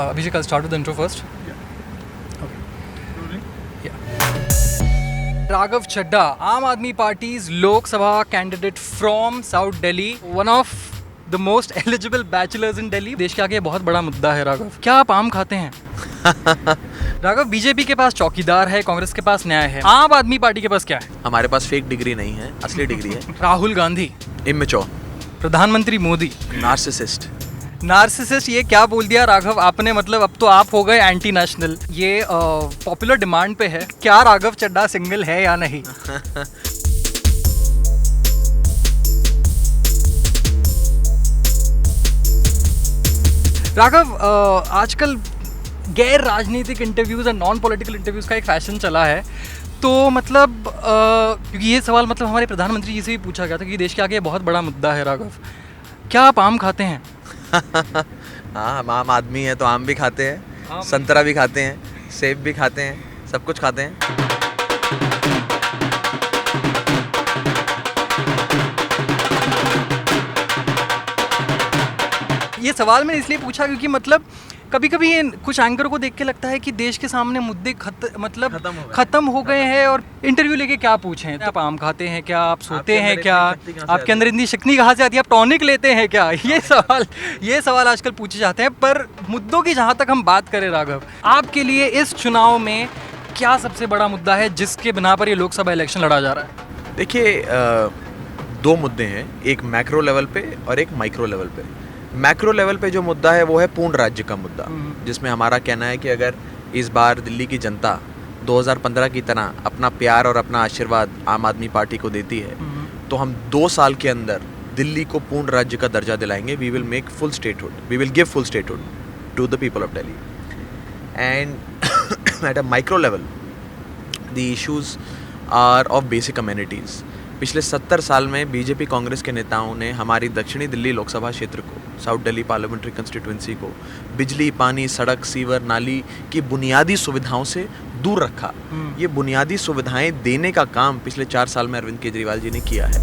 Abhishek, I'll start with the intro first. Raghav Chadha, Aam Aadmi Party's Lok Sabha candidate from South Delhi, one of the most eligible bachelors in Delhi. देश के आगे बहुत बड़ा मुद्दा है राघव. क्या आप आम खाते हैं? राघव, बीजेपी के पास चौकीदार है, कांग्रेस के पास न्याय है, आम आदमी पार्टी के पास क्या है? हमारे पास फेक डिग्री नहीं है, असली डिग्री है. राहुल गांधी, इमेच्योर. प्रधानमंत्री मोदी, नार्सिसिस्ट. नार्सिसिस्ट. ये क्या बोल दिया राघव आपने, मतलब अब तो आप हो गए एंटी नेशनल. ये पॉपुलर डिमांड पे है. क्या राघव चड्ढा सिंगल है या नहीं? राघव, आजकल गैर राजनीतिक इंटरव्यूज़ और नॉन पॉलिटिकल इंटरव्यूज़ का एक फैशन चला है. तो मतलब क्योंकि ये सवाल मतलब हमारे प्रधानमंत्री जी से भी पूछा गया था कि देश के आगे बहुत बड़ा मुद्दा है राघव. क्या आप आम खाते हैं? हाँ, हम आम आदमी हैं तो आम भी खाते हैं, संतरा भी खाते हैं, सेब भी खाते हैं, सब कुछ खाते हैं. ये सवाल मैंने इसलिए पूछा क्योंकि मतलब कभी कभी कुछ एंकर को देख के लगता है कि देश के सामने मुद्दे खत्म हो गए हैं और इंटरव्यू लेके क्या पूछें. आप आम खाते हैं क्या? आप सोते हैं क्या? आपके अंदर इतनी शक्ति कहाँ से आती है? आप टॉनिक लेते हैं क्या? ये सवाल आजकल पूछे जाते हैं. पर मुद्दों की जहाँ तक हम बात करें राघव, आपके लिए इस चुनाव में क्या सबसे बड़ा मुद्दा है जिसके बिना पर ये लोकसभा इलेक्शन लड़ा जा रहा है? देखिए, दो मुद्दे हैं, एक मैक्रो लेवल पे और एक माइक्रो लेवल पे. मैक्रो लेवल पे जो मुद्दा है वो है पूर्ण राज्य का मुद्दा, जिसमें हमारा कहना है कि अगर इस बार दिल्ली की जनता 2015 की तरह अपना प्यार और अपना आशीर्वाद आम आदमी पार्टी को देती है तो हम 2 साल के अंदर दिल्ली को पूर्ण राज्य का दर्जा दिलाएंगे. We will make full statehood, we will give full statehood to the people of Delhi. And at a micro level the issues are of basic communities. पिछले 70 साल में बीजेपी कांग्रेस के नेताओं ने हमारी दक्षिणी दिल्ली लोकसभा क्षेत्र को, साउथ दिल्ली पार्लियामेंट्री कंस्टिट्यूंसी को बिजली, पानी, सड़क, सीवर, नाली की बुनियादी सुविधाओं से दूर रखा. ये बुनियादी सुविधाएं देने का काम पिछले 4 साल में अरविंद केजरीवाल जी ने किया है.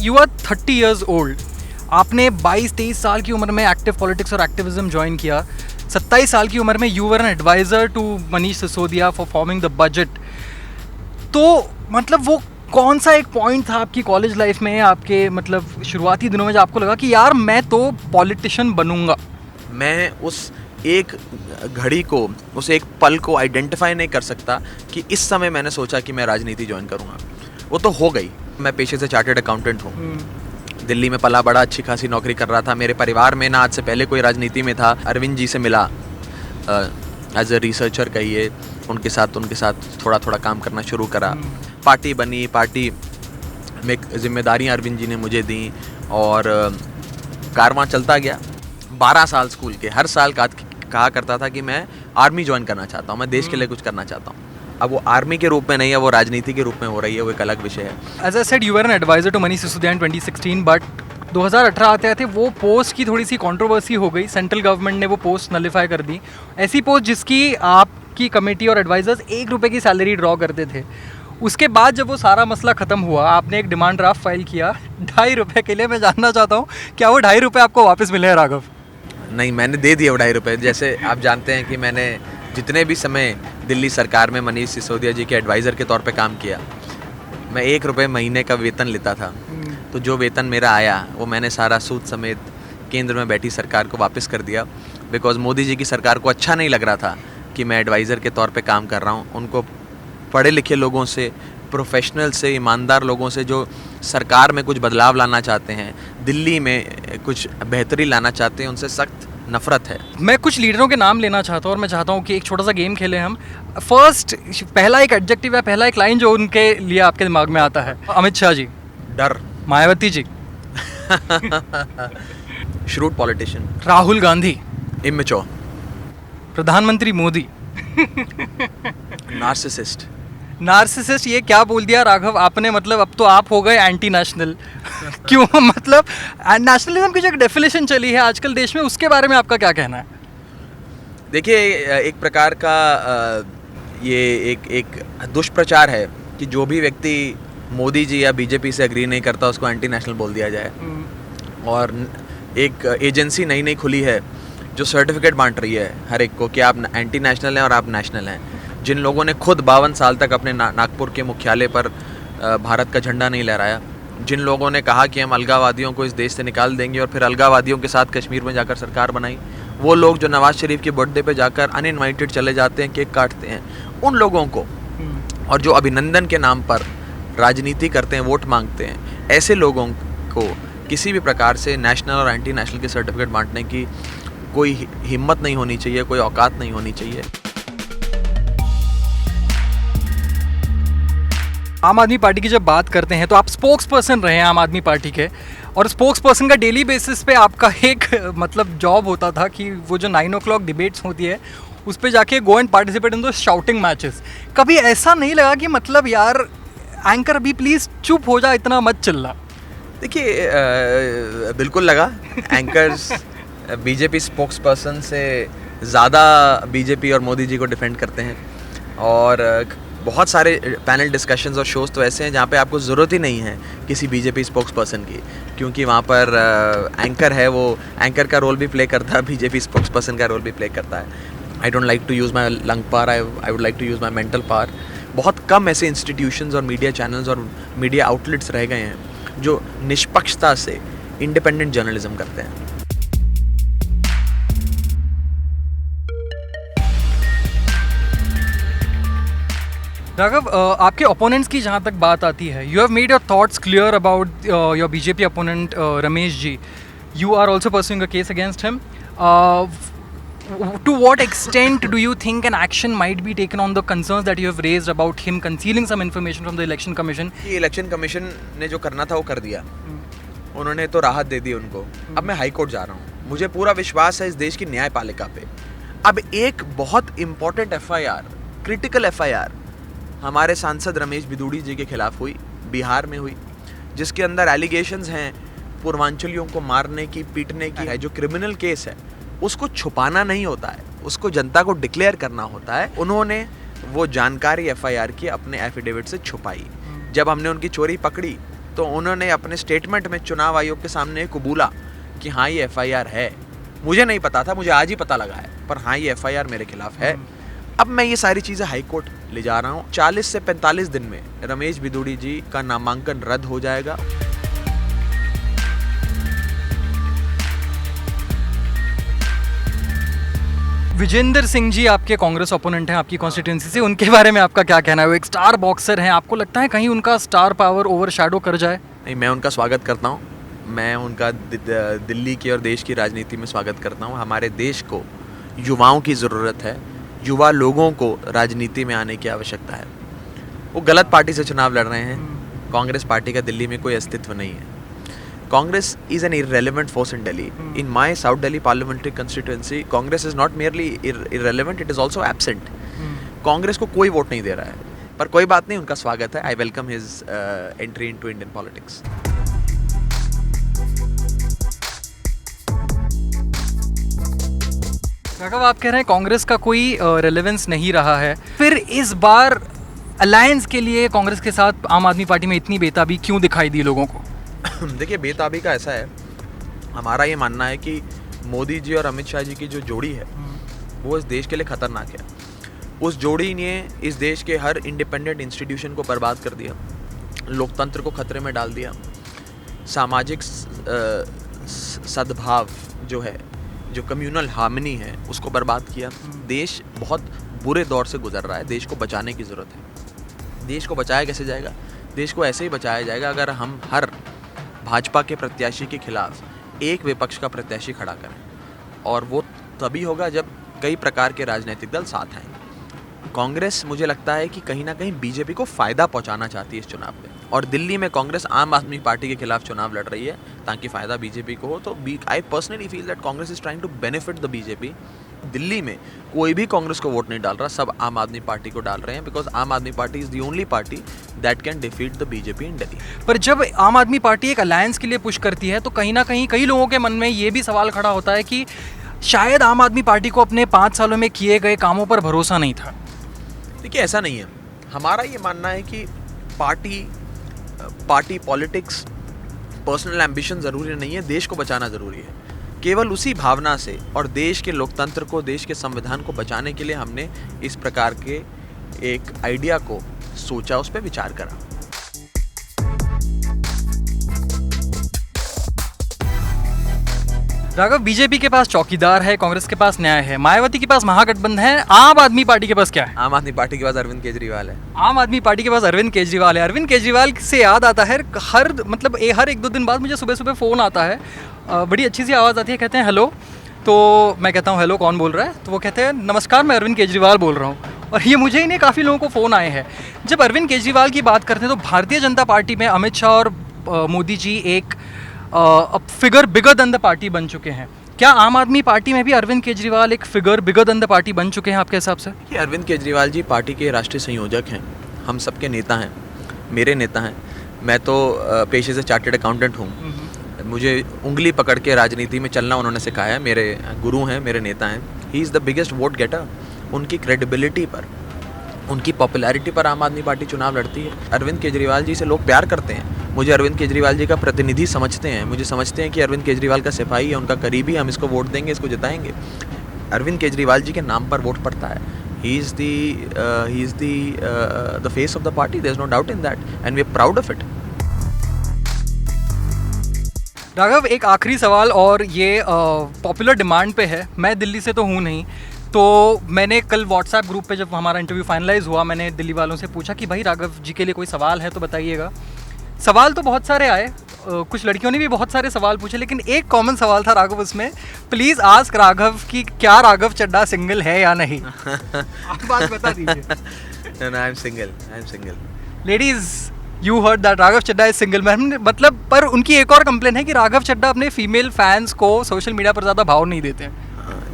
You are 30 years old. आपने 22-23 साल की उम्र में एक्टिव पॉलिटिक्स और एक्टिविज्म ज्वाइन किया. 27 साल की उम्र में you were an advisor to Manish Sisodia for forming the budget. तो मतलब वो कौन सा एक पॉइंट था आपकी कॉलेज लाइफ में, आपके मतलब शुरुआती दिनों में, जब आपको लगा कि यार मैं तो पॉलिटिशियन बनूंगा? मैं उस एक घड़ी को, उस एक पल को आइडेंटिफाई नहीं कर सकता कि इस समय मैंने सोचा कि मैं राजनीति ज्वाइन करूंगा. वो तो हो गई. मैं पेशे से चार्टर्ड अकाउंटेंट हूँ. दिल्ली में पला बड़ा, अच्छी खासी नौकरी कर रहा था. मेरे परिवार में ना आज से पहले कोई राजनीति में था. अरविंद जी से मिला एज अ रिसर्चर कहिए, उनके साथ थोड़ा काम करना शुरू करा. पार्टी बनी, पार्टी में जिम्मेदारियां अरविंद जी ने मुझे दी और कारवां चलता गया. 12 साल स्कूल के, हर साल कहा करता था कि मैं आर्मी ज्वाइन करना चाहता हूँ, मैं देश के लिए कुछ करना चाहता हूँ. अब वो आर्मी के रूप में नहीं है, वो राजनीति के रूप में हो रही है, वो एक अलग विषय है. As I said, you were an advisor to Manish Sisodia in 2016, but 2018 आते वो पोस्ट की थोड़ी सी कंट्रोवर्सी हो गई. सेंट्रल गवर्नमेंट ने वो पोस्ट नलिफाई कर दी. ऐसी पोस्ट जिसकी आपकी कमेटी और एडवाइजर्स ₹1 की सैलरी ड्रॉ करते थे. उसके बाद जब वो सारा मसला ख़त्म हुआ, आपने एक डिमांड ड्राफ्ट फाइल किया ₹2.5 के लिए. मैं जानना चाहता हूँ क्या वो ₹2.5 आपको वापस मिले हैं राघव? नहीं, मैंने दे दिए वो ₹2.5. जैसे आप जानते हैं कि मैंने जितने भी समय दिल्ली सरकार में मनीष सिसोदिया जी के एडवाइज़र के तौर पे काम किया, मैं ₹1 महीने का वेतन लेता था. तो जो वेतन मेरा आया वो मैंने सारा सूद समेत केंद्र में बैठी सरकार को वापस कर दिया. बिकॉज मोदी जी की सरकार को अच्छा नहीं लग रहा था कि मैं एडवाइज़र के तौर पे काम कर रहा हूँ. उनको पढ़े लिखे लोगों से, प्रोफेशनल से, ईमानदार लोगों से जो सरकार में कुछ बदलाव लाना चाहते हैं, दिल्ली में कुछ बेहतरी लाना चाहते हैं, उनसे सख्त नफरत है. मैं कुछ लीडरों के नाम लेना चाहता हूँ और मैं चाहता हूँ कि एक छोटा सा गेम खेलें हम. फर्स्ट, पहला एक एडजेक्टिव या पहला एक लाइन जो उनके लिए आपके दिमाग में आता है. अमित शाह जी. डर. Mayawati ji. Shrewd politician. Rahul Gandhi. Immature. प्रधानमंत्री मोदी. नार्सिसिस्ट. नार्सिसिस्ट. ये क्या बोल दिया राघव आपने, मतलब अब तो आप हो गए एंटी नेशनल. क्यों? मतलब नेशनलिज्म की जो एक डेफिनेशन चली है आजकल देश में, उसके बारे में आपका क्या कहना है? देखिए, एक प्रकार का ये एक दुष्प्रचार है कि जो भी व्यक्ति मोदी जी या बीजेपी से एग्री नहीं करता उसको एंटी नेशनल बोल दिया जाए. और एक एजेंसी नई नई खुली है जो सर्टिफिकेट बांट रही है हर एक को कि आप एंटी नेशनल हैं और आप नेशनल हैं। जिन लोगों ने खुद 52 साल तक अपने नागपुर के मुख्यालय पर भारत का झंडा नहीं लहराया, जिन लोगों ने कहा कि हम अलगावादियों को इस देश से निकाल देंगे और फिर अलगावादियों के साथ कश्मीर में जाकर सरकार बनाई, वो लोग जो नवाज शरीफ की बर्थडे पे जाकर अनइनवाइटेड चले जाते हैं, केक काटते हैं, उन लोगों को, और जो अभिनंदन के नाम पर राजनीति करते हैं, वोट मांगते हैं, ऐसे लोगों को किसी भी प्रकार से नेशनल और एंटी नेशनल के सर्टिफिकेट बांटने की कोई हिम्मत नहीं होनी चाहिए, कोई औकात नहीं होनी चाहिए। आम आदमी पार्टी की जब बात करते हैं तो आप स्पोक्स पर्सन रहे हैं आम आदमी पार्टी के, और स्पोक्स पर्सन का डेली बेसिस पे आपका एक मतलब जॉब होता था कि वो जो 9 o'clock डिबेट्स होती है उस पे जाके गो एंड पार्टिसिपेट इन दो शाउटिंग मैचेस। कभी ऐसा नहीं लगा कि मतलब यार एंकर अभी प्लीज़ चुप हो जा, इतना मत चिल्ला? देखिए बिल्कुल लगा। एंकर्स बीजेपी स्पोक्स पर्सन से ज़्यादा बीजेपी और मोदी जी को डिफेंड करते हैं, और बहुत सारे पैनल डिस्कशंस और शोज़ तो ऐसे हैं जहाँ पे आपको ज़रूरत ही नहीं है किसी बीजेपी स्पोक्स पर्सन की, क्योंकि वहाँ पर एंकर है, वो एंकर का रोल भी प्ले करता है, बीजेपी स्पोक्स पर्सन का रोल भी प्ले करता है। I don't like to use my lung power, I would like to use my mental power. बहुत कम ऐसे इंस्टीट्यूशंस और मीडिया चैनल्स और मीडिया आउटलेट्स रह गए हैं जो निष्पक्षता से इंडिपेंडेंट जर्नलिज्म करते हैं। राघव, आपके ओपोनेंट्स की जहाँ तक बात आती है, you have made your thoughts clear about your BJP opponent Ramesh ji. You are also pursuing a case against him. To what extent do you think an action might be taken on the concerns that you have raised about him concealing some information from the election commission? ये election commission ने जो करना था वो कर दिया, उन्होंने तो राहत दे दी उनको। अब मैं हाई कोर्ट जा रहा हूँ, मुझे पूरा विश्वास है इस देश की न्यायपालिका पे। अब एक बहुत इंपॉर्टेंट FIR, क्रिटिकल FIR हमारे सांसद रमेश बिदूड़ी जी के खिलाफ हुई, बिहार में हुई, जिसके अंदर एलिगेशंस हैं पूर्वांचलियों को मारने की, पीटने की है। जो क्रिमिनल केस है उसको छुपाना नहीं होता है, उसको जनता को डिक्लेयर करना होता है। उन्होंने वो जानकारी FIR की अपने एफिडेविट से छुपाई। जब हमने उनकी चोरी पकड़ी तो उन्होंने अपने स्टेटमेंट में चुनाव आयोग के सामने कबूला कि हाँ ये FIR है। मुझे नहीं पता था, मुझे आज ही पता लगा है, पर हाँ ये FIR मेरे खिलाफ है। अब मैं ये सारी चीज़ें हाई कोर्ट ले जा रहा हूँ। 40 से 45 दिन में रमेश बिदूड़ी जी का नामांकन रद्द हो जाएगा। विजेंद्र सिंह जी आपके कांग्रेस ओपोनेंट हैं आपकी कॉन्स्टिट्यूंसी से, उनके बारे में आपका क्या कहना है? वो एक स्टार बॉक्सर हैं, आपको लगता है कहीं उनका स्टार पावर ओवरशैडो कर जाए? नहीं, मैं उनका स्वागत करता हूँ। मैं उनका दिल्ली की और देश की राजनीति में स्वागत करता हूँ। हमारे देश को युवाओं की ज़रूरत है, युवा लोगों को राजनीति में आने की आवश्यकता है। वो गलत पार्टी से चुनाव लड़ रहे हैं। कांग्रेस पार्टी का दिल्ली में कोई अस्तित्व नहीं है। Congress is an irrelevant force in Delhi. In my South Delhi parliamentary constituency, Congress is not merely irrelevant, it is also absent. Congress को कोई वोट नहीं दे रहा है, पर कोई बात नहीं, उनका स्वागत है। I welcome his entry into Indian politics. Raghav, आप कह रहे हैं कांग्रेस का कोई रेलेवेंस नहीं रहा है, फिर इस बार अलायंस के लिए कांग्रेस के साथ आम आदमी पार्टी में इतनी बेताबी क्यों दिखाई दी लोगों को? देखिए, बेताबी का ऐसा है, हमारा ये मानना है कि मोदी जी और अमित शाह जी की जो जोड़ी है वो इस देश के लिए खतरनाक है। उस जोड़ी ने इस देश के हर इंडिपेंडेंट इंस्टीट्यूशन को बर्बाद कर दिया, लोकतंत्र को खतरे में डाल दिया, सामाजिक सद्भाव जो है, जो कम्युनल हार्मनी है, उसको बर्बाद किया। देश बहुत बुरे दौर से गुजर रहा है, देश को बचाने की ज़रूरत है। देश को बचाया कैसे जाएगा? देश को ऐसे ही बचाया जाएगा अगर हम हर भाजपा के प्रत्याशी के खिलाफ एक विपक्ष का प्रत्याशी खड़ा करें, और वो तभी होगा जब कई प्रकार के राजनीतिक दल साथ आएंगे। कांग्रेस, मुझे लगता है कि कहीं ना कहीं बीजेपी को फ़ायदा पहुंचाना चाहती है इस चुनाव में, और दिल्ली में कांग्रेस आम आदमी पार्टी के खिलाफ चुनाव लड़ रही है ताकि फ़ायदा बीजेपी को हो। तो I personally feel that Congress is trying to benefit the BJP. Delhi में कोई भी कांग्रेस को वोट नहीं डाल रहा, सब आम आदमी पार्टी को डाल रहे हैं, बिकॉज आम आदमी party is the only party that can defeat the BJP in Delhi. पर जब आम आदमी पार्टी एक अलायंस के लिए पुश करती है तो कहीं ना कहीं कई लोगों के मन में ये भी सवाल खड़ा होता है कि शायद आम आदमी पार्टी को अपने 5 सालों में किए गए कामों पर भरोसा नहीं था। देखिए, ऐसा नहीं है। हमारा ये मानना है कि पार्टी पॉलिटिक्स, पर्सनल एम्बिशन ज़रूरी नहीं है, देश को बचाना ज़रूरी है। केवल उसी भावना से और देश के लोकतंत्र को, देश के संविधान को बचाने के लिए हमने इस प्रकार के एक आइडिया को सोचा, उस पर विचार करा। राघव, बीजेपी के पास चौकीदार है, कांग्रेस के पास न्याय है, मायावती के पास महागठबंधन है, आम आदमी पार्टी के पास क्या है? आम आदमी पार्टी के पास अरविंद केजरीवाल है। आम आदमी पार्टी के पास अरविंद केजरीवाल है। अरविंद केजरीवाल से याद आता है, हर हर 1-2 दिन बाद मुझे सुबह सुबह फ़ोन आता है, बड़ी अच्छी सी आवाज़ आती है, कहते हैं हेलो, तो मैं कहता हूँ हेलो कौन बोल रहा है, तो वो कहते हैं नमस्कार मैं अरविंद केजरीवाल बोल रहा हूँ। और ये मुझे ही नहीं, काफ़ी लोगों को फ़ोन आए हैं। जब अरविंद केजरीवाल की बात करते हैं तो भारतीय जनता पार्टी में अमित शाह और मोदी जी एक figure bigger than the party बन चुके हैं। क्या आम आदमी पार्टी में भी अरविंद केजरीवाल एक figure bigger than the party बन चुके हैं आपके हिसाब से? कि अरविंद केजरीवाल जी पार्टी के राष्ट्रीय संयोजक हैं, हम सबके नेता हैं, मेरे नेता हैं। मैं तो पेशे से चार्टर्ड अकाउंटेंट हूँ। मुझे उंगली पकड़ के राजनीति में चलना उन्होंने सिखाया है, मेरे गुरु हैं, मेरे नेता हैं। He is the biggest vote getter. उनकी क्रेडिबिलिटी पर, उनकी पॉपुलैरिटी पर आम आदमी पार्टी चुनाव लड़ती है। अरविंद केजरीवाल जी से लोग प्यार करते हैं, मुझे अरविंद केजरीवाल जी का प्रतिनिधि समझते हैं, मुझे समझते हैं कि अरविंद केजरीवाल का सिपाही है, उनका करीबी, हम इसको वोट देंगे, इसको जिताएंगे। अरविंद केजरीवाल जी के नाम पर वोट पड़ता है। He is the face of the party, there is no doubt in that and we are proud of it. Raghav, एक आखिरी सवाल, और ये पॉपुलर डिमांड पे है। मैं दिल्ली से तो हूँ नहीं, तो मैंने कल व्हाट्सएप ग्रुप पे जब हमारा इंटरव्यू फाइनलाइज हुआ, मैंने दिल्ली वालों से पूछा कि भाई राघव जी के लिए कोई सवाल है तो बताइएगा। सवाल तो बहुत सारे आए, कुछ लड़कियों ने भी बहुत सारे सवाल पूछे, लेकिन एक कॉमन सवाल था राघव उसमें, प्लीज़ आस्क राघव कि क्या राघव चड्ढा सिंगल है या नहीं? आप बात बता दीजिए। I am single. Ladies, you heard that, Raghav Chadha is single man. मतलब, पर उनकी एक और कंप्लेन है कि राघव चड्ढा अपने फीमेल फैंस को सोशल मीडिया पर ज़्यादा भाव नहीं देते हैं।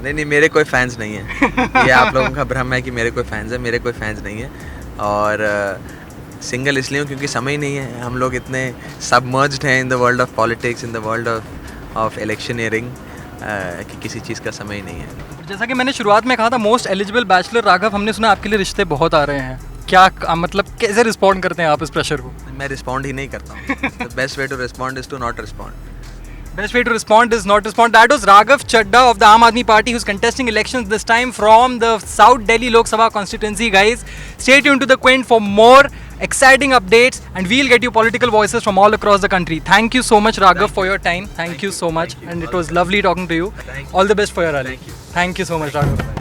नहीं, मेरे कोई फैंस नहीं है। ये आप लोगों का भ्रम है कि मेरे कोई फैंस है, मेरे कोई फैंस नहीं है। और सिंगल इसलिए हूँ क्योंकि समय ही नहीं है। हम लोग इतने सबमर्ज्ड हैं in the world of politics, in the world of electioneering, कि किसी चीज़ का समय ही नहीं है। जैसा कि मैंने शुरुआत में कहा था, मोस्ट एलिजिबल बैचलर राघव, हमने सुना आपके लिए रिश्ते बहुत आ रहे हैं। क्या मतलब कैसे रिस्पॉन्ड करते हैं आप इस प्रेशर को? मैं रिस्पॉन्ड ही नहीं करता हूँ। The best way to respond is to not respond. Best way to respond is not respond. That was Raghav Chadha of the Aam Aadmi Party, who's contesting elections this time from the South Delhi Lok Sabha constituency. Guys, stay tuned to the Quint for more exciting updates, and we'll get you political voices from all across the country. Thank you so much, Raghav, for your time. Thank you so much, and it was lovely talking to you. All the best for your rally. Thank you so much, Raghav.